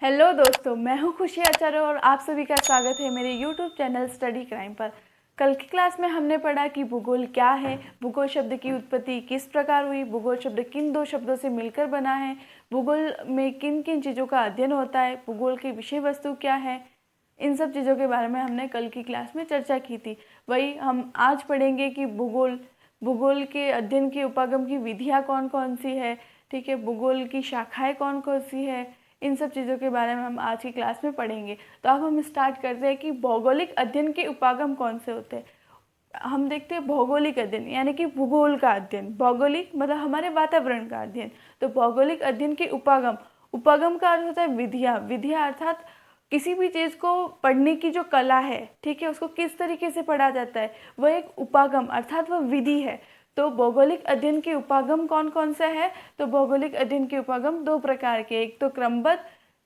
Hello दोस्तों, मैं हूं खुशी आचार्य और आप सभी का स्वागत है मेरे यूट्यूब चैनल स्टडी क्राइम पर। कल की क्लास में हमने पढ़ा कि भूगोल क्या है, भूगोल शब्द की उत्पत्ति किस प्रकार हुई, भूगोल शब्द किन दो शब्दों से मिलकर बना है, भूगोल में किन किन चीज़ों का अध्ययन होता है, भूगोल की विषय वस्तु क्या है। इन सब चीज़ों के बारे में हमने कल की क्लास में चर्चा की थी। वही हम आज पढ़ेंगे कि भूगोल के अध्ययन की उपागम की विधियाँ कौन कौन सी है, ठीक है, भूगोल की शाखाएँ कौन कौन सी है। इन सब चीज़ों के बारे में हम आज की क्लास में पढ़ेंगे। तो अब हम स्टार्ट करते हैं कि भौगोलिक अध्ययन के उपागम कौन से होते हैं। हम देखते हैं भौगोलिक अध्ययन यानी कि भूगोल का अध्ययन, भौगोलिक मतलब हमारे वातावरण का अध्ययन। तो भौगोलिक अध्ययन के उपागम का अर्थ होता है विधियाँ अर्थात किसी भी चीज़ को पढ़ने की जो कला है, ठीक है, उसको किस तरीके से पढ़ा जाता है, वह एक उपागम अर्थात वह विधि है। तो भौगोलिक अध्ययन के उपागम कौन कौन से है। तो भौगोलिक अध्ययन के उपागम दो प्रकार के, एक तो क्रमबद्ध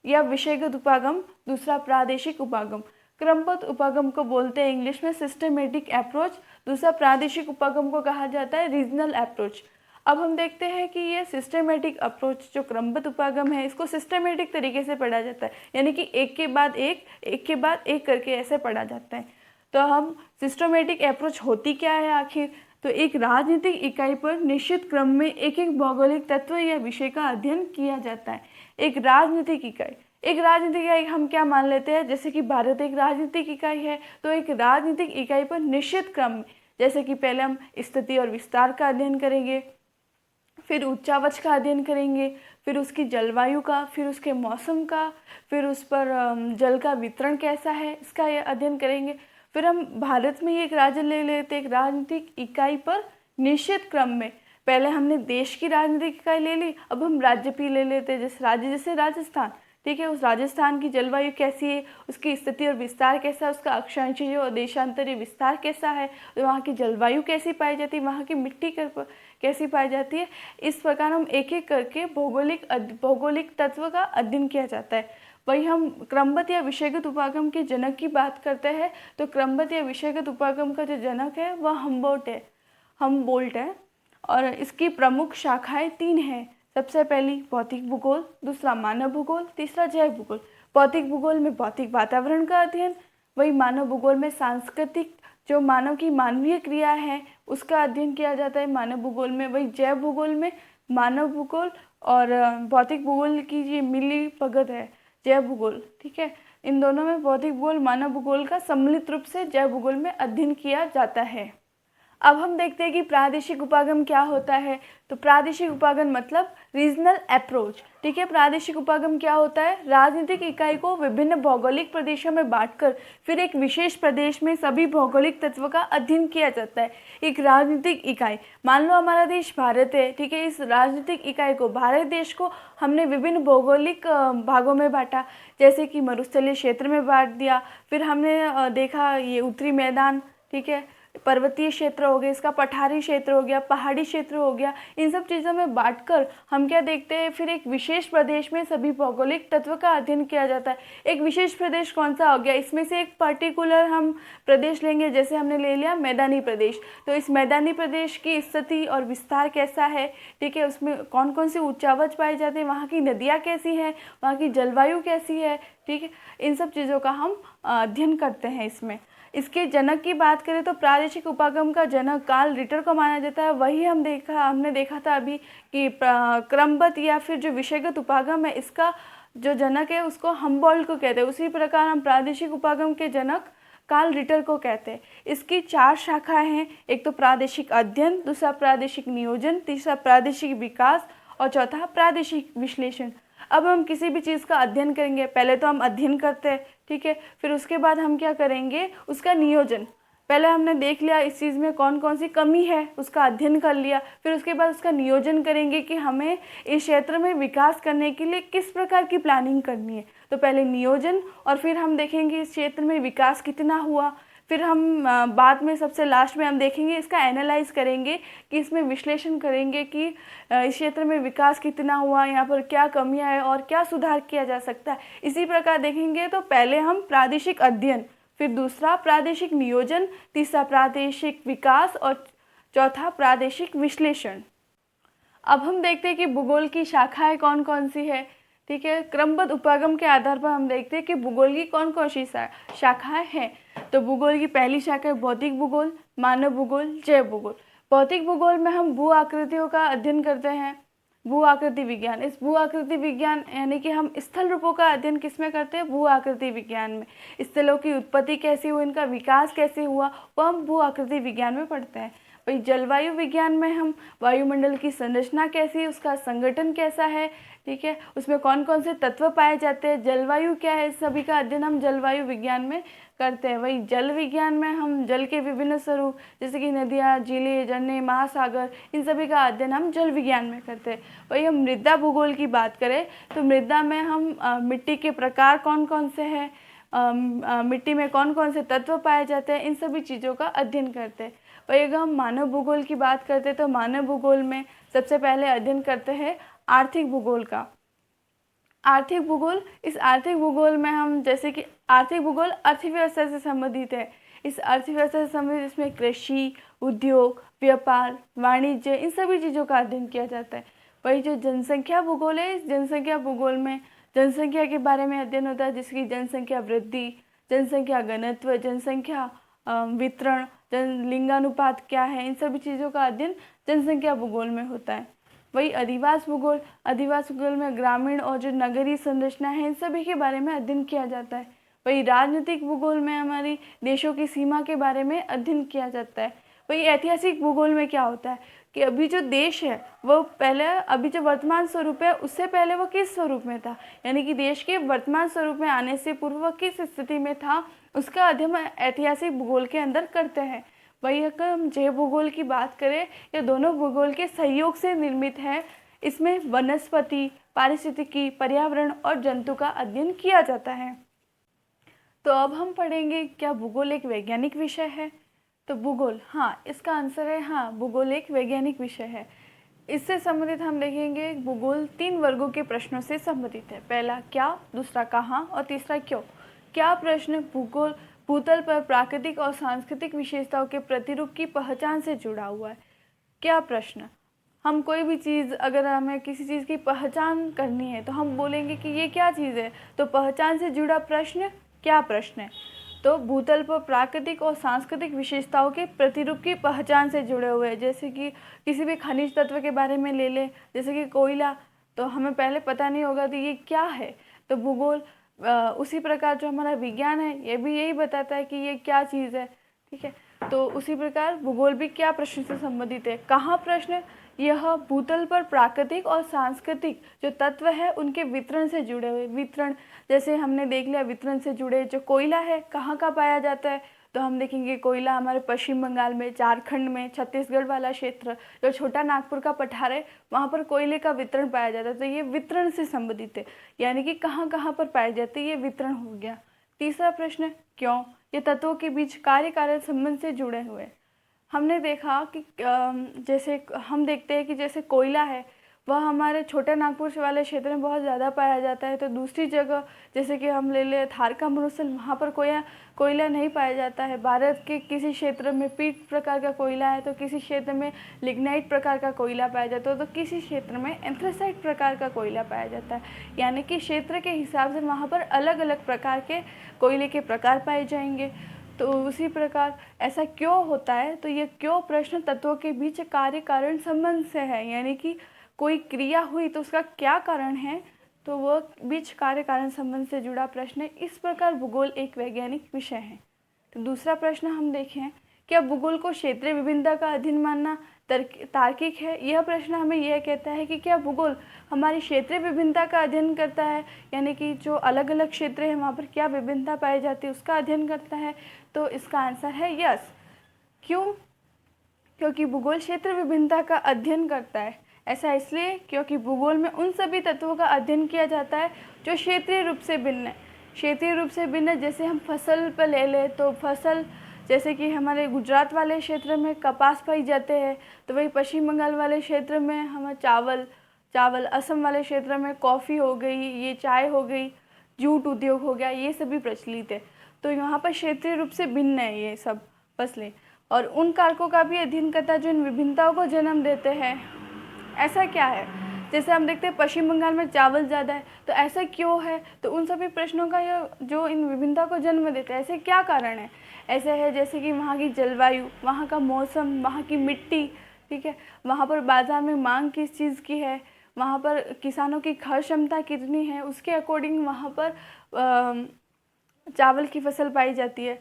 या विषयगत उपागम, दूसरा प्रादेशिक उपागम। क्रमबद्ध उपागम को बोलते हैं इंग्लिश में सिस्टमेटिक अप्रोच, दूसरा प्रादेशिक उपागम को कहा जाता है रीजनल अप्रोच। अब हम देखते हैं कि ये सिस्टमेटिक अप्रोच जो क्रमबद्ध उपागम है, इसको सिस्टमेटिक तरीके से पढ़ा जाता है, यानी कि एक के बाद एक करके ऐसे पढ़ा जाता है। तो हम सिस्टमेटिक अप्रोच होती क्या है आखिर। तो एक राजनीतिक इकाई पर निश्चित क्रम में एक एक भौगोलिक तत्व या विषय का अध्ययन किया जाता है। एक राजनीतिक इकाई हम क्या मान लेते हैं, जैसे कि भारत एक राजनीतिक इकाई है, तो एक राजनीतिक इकाई पर निश्चित क्रम में, जैसे कि पहले हम स्थिति और विस्तार का अध्ययन करेंगे, फिर उच्चावच का अध्ययन करेंगे, फिर उसकी जलवायु का, फिर उसके मौसम का, फिर उस पर जल का वितरण कैसा है इसका यह अध्ययन करेंगे। फिर हम भारत में एक राज्य ले लेते, एक राजनीतिक इकाई पर निश्चित क्रम में, पहले हमने देश की राजनीतिक इकाई ले ली, अब हम राज्य भी ले लेते हैं, जैसे राजस्थान, ठीक है, उस राजस्थान की जलवायु कैसी है, उसकी स्थिति और विस्तार कैसा है, उसका अक्षांशीय और देशांतरीय विस्तार कैसा है, वहाँ की जलवायु कैसी पाई जाती है, वहाँ की मिट्टी कैसी पाई जाती है। इस प्रकार हम एक एक करके भौगोलिक तत्व का अध्ययन किया जाता है। वही हम क्रमबद्ध या विषयगत उपागम के जनक की बात करते हैं। तो क्रमबद्ध या विषयगत उपागम का जो जनक है वह हमबोल्ट है और इसकी प्रमुख शाखाएं तीन हैं। सबसे पहली भौतिक भूगोल, दूसरा मानव भूगोल, तीसरा जैव भूगोल। भौतिक भूगोल में भौतिक वातावरण का अध्ययन, वही मानव भूगोल में सांस्कृतिक जो मानव की मानवीय क्रिया है उसका अध्ययन किया जाता है मानव भूगोल में। वही जैव भूगोल में मानव भूगोल और भौतिक भूगोल की ये मिली भगत है जैव भूगोल, ठीक है। इन दोनों में भौतिक भूगोल मानव भूगोल का सम्मिलित रूप से जैव भूगोल में अध्ययन किया जाता है। अब हम देखते हैं कि प्रादेशिक उपागम क्या होता है। तो प्रादेशिक उपागम मतलब रीजनल अप्रोच, ठीक है। प्रादेशिक उपागम क्या होता है, राजनीतिक इकाई को विभिन्न भौगोलिक प्रदेशों में बांटकर फिर एक विशेष प्रदेश में सभी भौगोलिक तत्वों का अध्ययन किया जाता है। एक राजनीतिक इकाई, मान लो हमारा देश भारत है, ठीक है, इस राजनीतिक इकाई को, भारत देश को हमने विभिन्न भौगोलिक भागों में बांटा, जैसे कि मरुस्थलीय क्षेत्र में बांट दिया, फिर हमने देखा ये उत्तरी मैदान, ठीक है, पर्वतीय क्षेत्र हो गया, इसका पठारी क्षेत्र हो गया, पहाड़ी क्षेत्र हो गया। इन सब चीज़ों में बांटकर हम क्या देखते हैं, फिर एक विशेष प्रदेश में सभी भौगोलिक तत्व का अध्ययन किया जाता है। एक विशेष प्रदेश कौन सा हो गया, इसमें से एक पर्टिकुलर हम प्रदेश लेंगे, जैसे हमने ले लिया मैदानी प्रदेश। तो इस मैदानी प्रदेश की स्थिति और विस्तार कैसा है, ठीक है, उसमें कौन कौन सी उच्चावच पाई जाती है, वहाँ की नदियाँ कैसी हैं, वहाँ की जलवायु कैसी है, ठीक है। इन सब चीज़ों का हम अध्ययन करते हैं इसमें। इसके जनक की बात करें तो प्रादेशिक उपागम का जनक कार्ल रिटर को माना जाता है। वही हमने देखा था अभी कि क्रमबद्ध या फिर जो विषयगत उपागम है इसका जो जनक है उसको हमबोल्ट को कहते हैं। उसी प्रकार हम प्रादेशिक उपागम के जनक कार्ल रिटर को कहते हैं। इसकी चार शाखाएं हैं, एक तो प्रादेशिक अध्ययन, दूसरा प्रादेशिक नियोजन, तीसरा प्रादेशिक विकास और चौथा प्रादेशिक विश्लेषण। अब हम किसी भी चीज़ का अध्ययन करेंगे, पहले तो हम अध्ययन करते हैं, ठीक है, फिर उसके बाद हम क्या करेंगे, उसका नियोजन। पहले हमने देख लिया इस चीज़ में कौन कौन सी कमी है, उसका अध्ययन कर लिया, फिर उसके बाद उसका नियोजन करेंगे कि हमें इस क्षेत्र में विकास करने के लिए किस प्रकार की प्लानिंग करनी है। तो पहले नियोजन और फिर हम देखेंगे इस क्षेत्र में विकास कितना हुआ, फिर हम बाद में सबसे लास्ट में हम देखेंगे इसका एनालाइज करेंगे कि इसमें विश्लेषण करेंगे कि इस क्षेत्र में विकास कितना हुआ, यहाँ पर क्या कमियां है और क्या सुधार किया जा सकता है। इसी प्रकार देखेंगे तो पहले हम प्रादेशिक अध्ययन, फिर दूसरा प्रादेशिक नियोजन, तीसरा प्रादेशिक विकास और चौथा प्रादेशिक विश्लेषण। अब हम देखते हैं कि भूगोल की शाखाएं कौन कौन सी है। ठीक है। क्रमबद्ध उपागम के आधार पर हम देखते हैं कि भूगोल की कौन कौन सी शाखाएं हैं। तो भूगोल की पहली शाखा है भौतिक भूगोल, मानव भूगोल, जैव भूगोल। भौतिक भूगोल में हम भू आकृतियों का अध्ययन करते हैं, भू आकृति विज्ञान। इस भू आकृति विज्ञान यानी कि हम स्थल रूपों का अध्ययन किस में करते हैं, भू आकृति विज्ञान में। स्थलों की उत्पत्ति कैसी हुई, इनका विकास कैसे हुआ, वो हम भू आकृति विज्ञान में पढ़ते हैं। वही जलवायु विज्ञान में हम वायुमंडल की संरचना कैसी है, उसका संगठन कैसा है, ठीक है, उसमें कौन कौन से तत्व पाए जाते हैं, जलवायु क्या है, सभी का अध्ययन हम जलवायु विज्ञान में करते हैं। वही जल विज्ञान में हम जल के विभिन्न स्वरूप जैसे कि नदियाँ, झीलें, झरने, महासागर, इन सभी का अध्ययन हम जल विज्ञान में करते हैं। वही हम मृदा भूगोल की बात करें तो मृदा में हम मिट्टी के प्रकार कौन कौन से हैं, मिट्टी में कौन कौन से तत्व पाए जाते हैं, इन सभी चीज़ों का अध्ययन करते हैं। वही अगर हम मानव भूगोल की बात करते हैं तो मानव भूगोल में सबसे पहले अध्ययन करते हैं आर्थिक भूगोल का। आर्थिक भूगोल, इस आर्थिक भूगोल में हम जैसे कि आर्थिक भूगोल अर्थव्यवस्था से संबंधित है। इस अर्थव्यवस्था से संबंधित इसमें कृषि, उद्योग, व्यापार, वाणिज्य, इन सभी चीज़ों का अध्ययन किया जाता है। वही जो जनसंख्या भूगोल है, इस जनसंख्या भूगोल में जनसंख्या के बारे में अध्ययन होता है, जैसे कि जनसंख्या वृद्धि, जनसंख्या घनत्व, जनसंख्या वितरण, लिंगानुपात क्या है, इन सभी चीज़ों का अध्ययन जनसंख्या भूगोल में होता है। वही अधिवास भूगोल, अधिवास भूगोल में ग्रामीण और जो नगरीय संरचना है, इन सभी के बारे में अध्ययन किया जाता है। वही राजनीतिक भूगोल में हमारी देशों की सीमा के बारे में अध्ययन किया जाता है। वही ऐतिहासिक भूगोल में क्या होता है कि अभी जो देश है वो पहले, अभी जो वर्तमान स्वरूप है उससे पहले वो किस स्वरूप में था, यानी कि देश के वर्तमान स्वरूप में आने से पूर्व वो किस स्थिति में था, उसका अध्ययन ऐतिहासिक भूगोल के अंदर करते हैं। वही अगर हम जैव भूगोल की बात करें, ये दोनों भूगोल के सहयोग से निर्मित है। इसमें वनस्पति, पारिस्थितिकी, पर्यावरण और जंतु का अध्ययन किया जाता है। तो अब हम पढ़ेंगे क्या भूगोल एक वैज्ञानिक विषय है। तो भूगोल, हाँ, इसका आंसर है हाँ, भूगोल एक वैज्ञानिक विषय है। इससे संबंधित हम देखेंगे भूगोल 3 वर्गों के प्रश्नों से संबंधित है। पहला क्या, दूसरा कहाँ और तीसरा क्यों। क्या प्रश्न भूगोल भूतल पर प्राकृतिक और सांस्कृतिक विशेषताओं के प्रतिरूप की पहचान से जुड़ा हुआ है। क्या प्रश्न, हम कोई भी चीज़, अगर हमें किसी चीज़ की पहचान करनी है तो हम बोलेंगे कि ये क्या चीज़ है, तो पहचान से जुड़ा प्रश्न क्या प्रश्न है। तो भूतल पर प्राकृतिक और सांस्कृतिक विशेषताओं के प्रतिरूप की पहचान से जुड़े हुए हैं। जैसे कि किसी भी खनिज तत्व के बारे में ले लें, जैसे कि कोयला, तो हमें पहले पता नहीं होगा तो ये क्या है, तो भूगोल उसी प्रकार जो हमारा विज्ञान है ये भी यही बताता है कि ये क्या चीज़ है, ठीक है। तो उसी प्रकार भूगोल भी क्या प्रश्न से संबंधित है। कहाँ प्रश्न, यह भूतल पर प्राकृतिक और सांस्कृतिक जो तत्व है उनके वितरण से जुड़े हुए। वितरण जैसे हमने देख लिया, वितरण से जुड़े जो कोयला है कहाँ का पाया जाता है, तो हम देखेंगे कोयला हमारे पश्चिम बंगाल में, झारखंड में, छत्तीसगढ़ वाला क्षेत्र, जो छोटा नागपुर का पठार है वहाँ पर कोयले का वितरण पाया जाता है। तो ये वितरण से संबंधित है, यानी कि कहाँ कहाँ पर पाए जाते हैं, ये वितरण हो गया। तीसरा प्रश्न क्यों, ये तत्वों के बीच कार्य कारण संबंध से जुड़े हुए। हमने देखा कि जैसे हम देखते हैं कि जैसे कोयला है वह हमारे छोटे नागपुर वाले क्षेत्र में बहुत ज़्यादा पाया जाता है, तो दूसरी जगह जैसे कि हम ले लें थार का मरुस्थल, वहाँ पर कोयला नहीं पाया जाता है। भारत के किसी क्षेत्र में पीट प्रकार का कोयला है तो किसी क्षेत्र में लिग्नाइट प्रकार का कोयला पाया जाता है, तो किसी क्षेत्र में एंथ्रेसाइट प्रकार का कोयला पाया जाता है। यानी कि क्षेत्र के हिसाब से वहाँ पर अलग अलग प्रकार के कोयले के प्रकार पाए जाएंगे। तो उसी प्रकार ऐसा क्यों होता है, तो ये क्यों प्रश्न तत्वों के बीच कार्य कारण संबंध से है, यानी कि कोई क्रिया हुई तो उसका क्या कारण है, तो वह बीच कार्य कारण संबंध से जुड़ा प्रश्न है। इस प्रकार भूगोल एक वैज्ञानिक विषय है। तो दूसरा प्रश्न हम देखें, क्या भूगोल को क्षेत्रीय विभिन्नता का अध्ययन मानना तार्किक है। यह प्रश्न हमें यह कहता है कि क्या भूगोल हमारी क्षेत्रीय विभिन्नता का अध्ययन करता है, यानी कि जो अलग अलग क्षेत्र हैं वहाँ पर क्या विभिन्नता पाई जाती है उसका अध्ययन करता है। तो इसका आंसर है यस। क्यों, क्योंकि भूगोल क्षेत्र विभिन्नता का अध्ययन करता है। ऐसा इसलिए क्योंकि भूगोल में उन सभी तत्वों का अध्ययन किया जाता है जो क्षेत्रीय रूप से भिन्न है। क्षेत्रीय रूप से भिन्न, जैसे हम फसल पर ले लें तो फसल, जैसे कि हमारे गुजरात वाले क्षेत्र में कपास पाई जाते हैं, तो वही पश्चिम बंगाल वाले क्षेत्र में हमें चावल, असम वाले क्षेत्र में कॉफ़ी हो गई, ये चाय हो गई, जूट उद्योग हो गया, ये सभी प्रचलित है। तो यहाँ पर क्षेत्रीय रूप से भिन्न है ये सब फसलें, और उन कारकों का भी अध्ययन करता है जो इन विभिन्नताओं को जन्म देते हैं। ऐसा क्या है, जैसे हम देखते हैं पश्चिम बंगाल में चावल ज़्यादा है, तो ऐसा क्यों है? तो उन सभी प्रश्नों का यह जो इन विभिन्नता को जन्म देता है, ऐसे क्या कारण है? ऐसे है जैसे कि वहाँ की जलवायु, वहाँ का मौसम, वहाँ की मिट्टी, ठीक है, वहाँ पर बाज़ार में मांग किस चीज़ की है, वहाँ पर किसानों की खर्च क्षमता कितनी है, उसके अकॉर्डिंग वहाँ पर चावल की फसल पाई जाती है।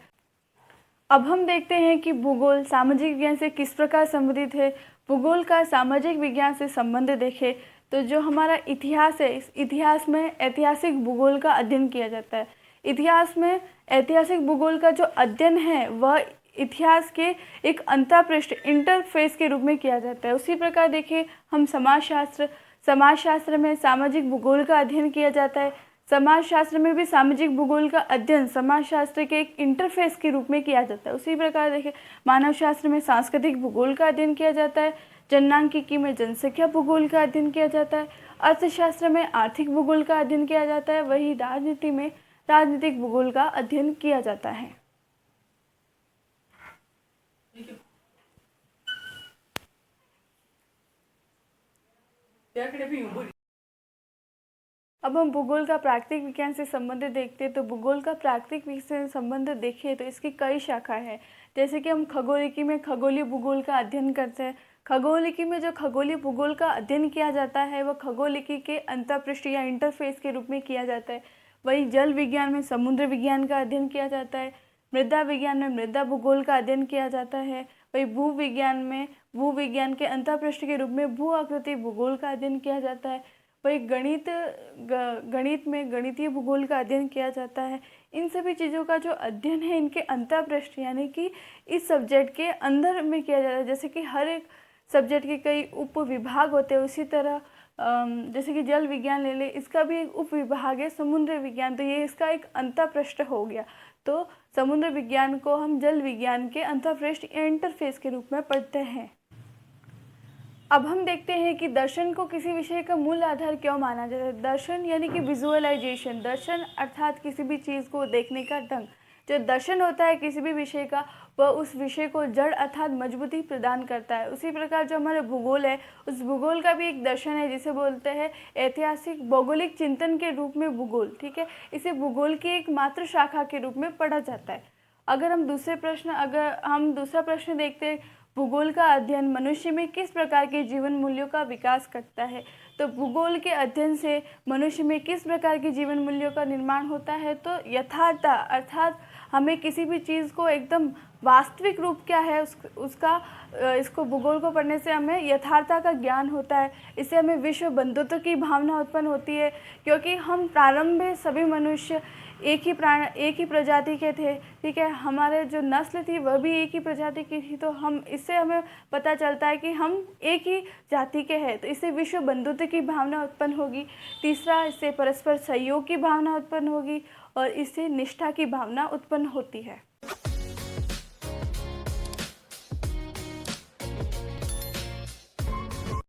अब हम देखते हैं कि भूगोल सामाजिक विज्ञान से किस प्रकार संबंधित है। भूगोल का सामाजिक विज्ञान से संबंध देखें तो जो हमारा इतिहास है, इस इतिहास में ऐतिहासिक भूगोल का अध्ययन किया जाता है। इतिहास में ऐतिहासिक भूगोल का जो अध्ययन है वह इतिहास के एक अंतःपृष्ठ इंटरफेस के रूप में किया जाता है। उसी प्रकार देखिए हम समाजशास्त्र में सामाजिक भूगोल का अध्ययन किया जाता है। समाजशास्त्र में भी सामाजिक भूगोल का अध्ययन समाजशास्त्र के एक इंटरफेस के रूप में किया जाता है। उसी प्रकार देखिए मानवशास्त्र में सांस्कृतिक भूगोल का अध्ययन किया जाता है। जननांकिकी में जनसंख्या भूगोल का अध्ययन किया जाता है। अर्थशास्त्र में आर्थिक भूगोल का अध्ययन किया जाता है। वही राजनीति में राजनीतिक भूगोल का अध्ययन किया जाता है। अब हम भूगोल का प्राकृतिक विज्ञान से संबंध देखते हैं तो भूगोल का प्राकृतिक विज्ञान से संबंध देखें तो इसकी कई शाखाएं हैं। जैसे कि हम खगोलिकी में खगोलीय भूगोल का अध्ययन करते हैं। खगोलिकी में जो खगोलीय भूगोल का अध्ययन किया जाता है वह खगोलिकी के अंतःपृष्ठ या इंटरफेस के रूप में किया जाता है। वही जल विज्ञान में समुद्र विज्ञान का अध्ययन किया जाता है। मृदा विज्ञान में मृदा भूगोल का अध्ययन किया जाता है। वही भूविज्ञान में भूविज्ञान के अंतःपृष्ठ के रूप में भू आकृति भूगोल का अध्ययन किया जाता है। वही गणित में गणितीय भूगोल का अध्ययन किया जाता है। इन सभी चीज़ों का जो अध्ययन है इनके अंतःपृष्ठ यानी कि इस सब्जेक्ट के अंदर में किया जाता है। जैसे कि हर एक सब्जेक्ट के कई उप विभाग होते हैं, उसी तरह जैसे कि जल विज्ञान ले ले, इसका भी एक उप विभाग है समुद्र विज्ञान, तो ये इसका एक अंतःपृष्ठ हो गया। तो समुद्र विज्ञान को हम जल विज्ञान के अंतःपृष्ठ या इंटरफेस के रूप में पढ़ते हैं। अब हम देखते हैं कि दर्शन को किसी विषय का मूल आधार क्यों माना जाता है। दर्शन यानी कि विजुअलाइजेशन, दर्शन अर्थात किसी भी चीज़ को देखने का ढंग। जो दर्शन होता है किसी भी विषय का वह उस विषय को जड़ अर्थात मजबूती प्रदान करता है। उसी प्रकार जो हमारा भूगोल है उस भूगोल का भी एक दर्शन है जिसे बोलते हैं ऐतिहासिक भौगोलिक चिंतन के रूप में भूगोल, ठीक है। इसे भूगोल की एक मात्र शाखा के रूप में पढ़ा जाता है। अगर हम दूसरा प्रश्न देखते हैं, भूगोल का अध्ययन मनुष्य में किस प्रकार के जीवन मूल्यों का विकास करता है। तो भूगोल के अध्ययन से मनुष्य में किस प्रकार के जीवन मूल्यों का निर्माण होता है। तो यथार्थता अर्थात हमें किसी भी चीज़ को एकदम वास्तविक रूप क्या है इसको भूगोल को पढ़ने से हमें यथार्थता का ज्ञान होता है। इससे हमें विश्व बंधुत्व की भावना उत्पन्न होती है, क्योंकि हम प्रारंभ में सभी मनुष्य एक ही प्रजाति के थे, ठीक है। हमारे जो नस्ल थी वह भी एक ही प्रजाति की थी, तो इससे हमें पता चलता है कि हम एक ही जाति के हैं। तो इससे विश्व बंधुत्व की भावना उत्पन्न होगी। तीसरा, इससे परस्पर सहयोग की भावना उत्पन्न होगी और इससे निष्ठा की भावना उत्पन्न होती है।